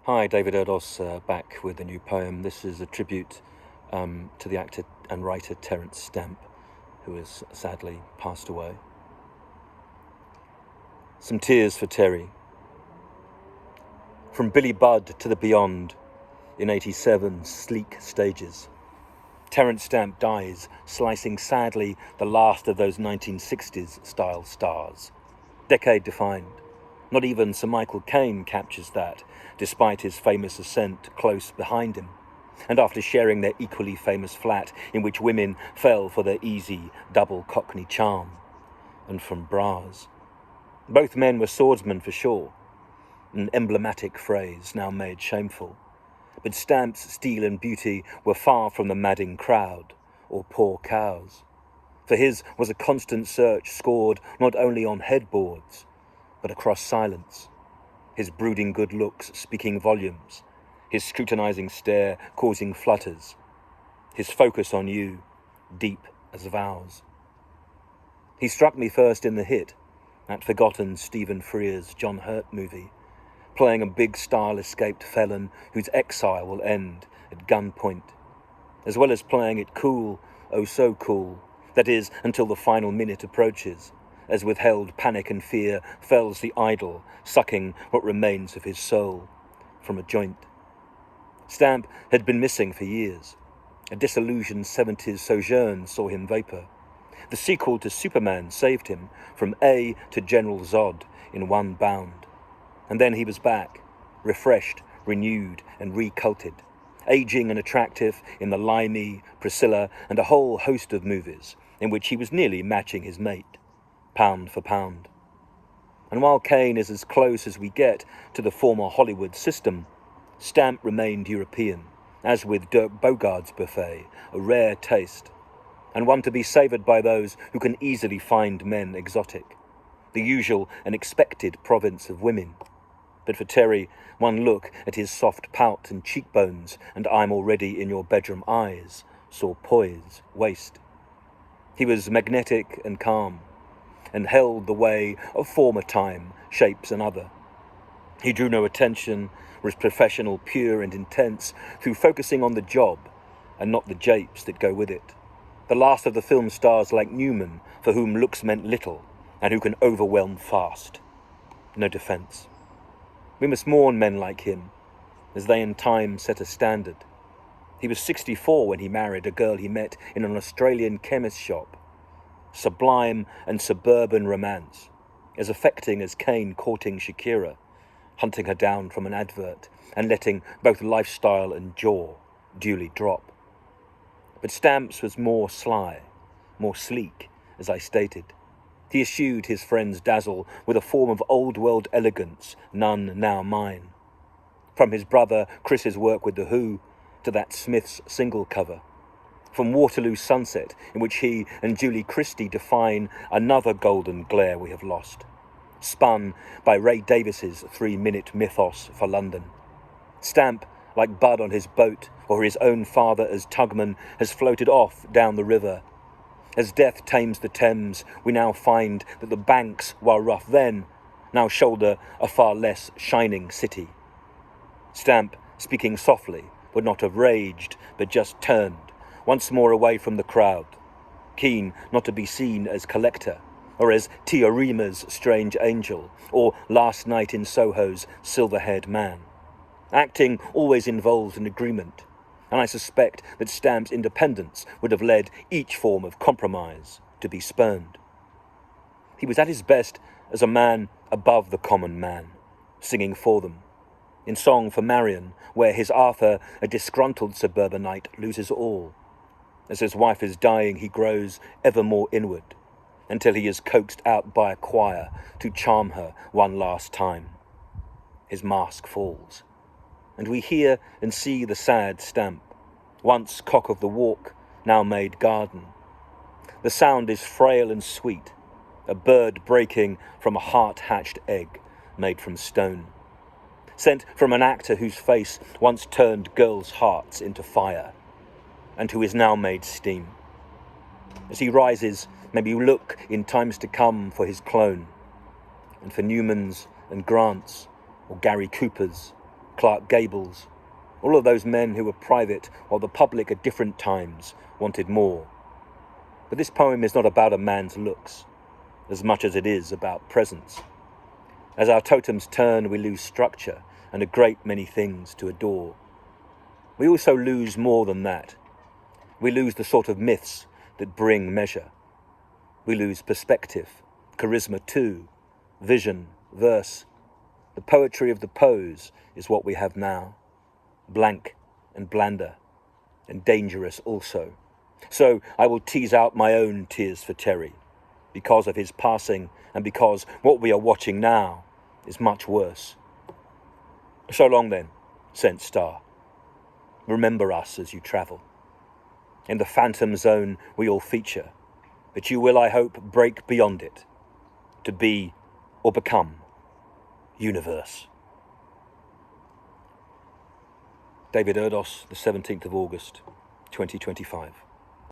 Hi, David Erdos, back with a new poem. This is a tribute to the actor and writer Terence Stamp, who has sadly passed away. Some tears for Terry. From Billy Budd to the beyond, in 87 sleek stages. Terence Stamp dies, slicing sadly the last of those 1960s style stars. Decade defined. Not even Sir Michael Caine captures that, despite his famous ascent close behind him, and after sharing their equally famous flat in which women fell for their easy double Cockney charm, and from bras. Both men were swordsmen for sure, an emblematic phrase now made shameful, but Stamp's steel and beauty were far from the madding crowd, or poor cows, for his was a constant search scored not only on headboards, but across silence, his brooding good looks speaking volumes, his scrutinizing stare causing flutters, his focus on you, deep as vows. He struck me first in The Hit, that forgotten Stephen Frears John Hurt movie, playing a big style-escaped felon whose exile will end at gunpoint, as well as playing it cool, oh so cool, that is, until the final minute approaches, as withheld panic and fear fells the idol, sucking what remains of his soul from a joint. Stamp had been missing for years. A disillusioned 70s sojourn saw him vapor. The sequel to Superman saved him from A to General Zod in one bound. And then he was back, refreshed, renewed, and reculted, aging and attractive in The Limey, Priscilla, and a whole host of movies in which he was nearly matching his mate, pound for pound. And while Caine is as close as we get to the former Hollywood system, Stamp remained European, as with Dirk Bogart's buffet, a rare taste, and one to be savoured by those who can easily find men exotic, the usual and expected province of women. But for Terry, one look at his soft pout and cheekbones and I'm already in your bedroom eyes saw poise, waist. He was magnetic and calm, and held the way of former time, shapes and other. He drew no attention, was professional, pure and intense, through focusing on the job and not the japes that go with it. The last of the film stars like Newman, for whom looks meant little and who can overwhelm fast. No defence. We must mourn men like him, as they in time set a standard. He was 64 when he married a girl he met in an Australian chemist shop. Sublime and suburban romance, as affecting as Caine courting Shakira, hunting her down from an advert and letting both lifestyle and jaw duly drop. But Stamp's was more sly, more sleek, as I stated. He eschewed his friend's dazzle with a form of old-world elegance, none now mine. From his brother Chris's work with The Who to that Smith's single cover, from Waterloo Sunset, in which he and Julie Christie define another golden glare we have lost, spun by Ray Davies's 3-minute mythos for London. Stamp, like Bud on his boat, or his own father as tugman, has floated off down the river. As death tames the Thames, we now find that the banks, while rough then, now shoulder a far less shining city. Stamp, speaking softly, would not have raged, but just turned, once more away from the crowd, keen not to be seen as collector, or as Tiarima's strange angel, or Last Night in Soho's silver-haired man. Acting always involves an agreement, and I suspect that Stamp's independence would have led each form of compromise to be spurned. He was at his best as a man above the common man, singing for them. In Song for Marion, where his Arthur, a disgruntled suburbanite, loses all. As his wife is dying, he grows ever more inward, until he is coaxed out by a choir to charm her one last time. His mask falls, and we hear and see the sad Stamp, once cock of the walk, now made garden. The sound is frail and sweet, a bird breaking from a heart-hatched egg made from stone, sent from an actor whose face once turned girls' hearts into fire, and who is now made steam. As he rises, maybe look in times to come for his clone, and for Newmans and Grants, or Gary Coopers, Clark Gables, all of those men who were private while the public at different times wanted more. But this poem is not about a man's looks, as much as it is about presence. As our totems turn, we lose structure and a great many things to adore. We also lose more than that. We lose the sort of myths that bring measure. We lose perspective, charisma too, vision, verse. The poetry of the pose is what we have now, blank and blander, and dangerous also. So I will tease out my own tears for Terry, because of his passing and because what we are watching now is much worse. So long then, Scent Star. Remember us as you travel. In the phantom zone we all feature, but you will, I hope, break beyond it, to be or become universe. David Erdos, the 17th of August, 2025.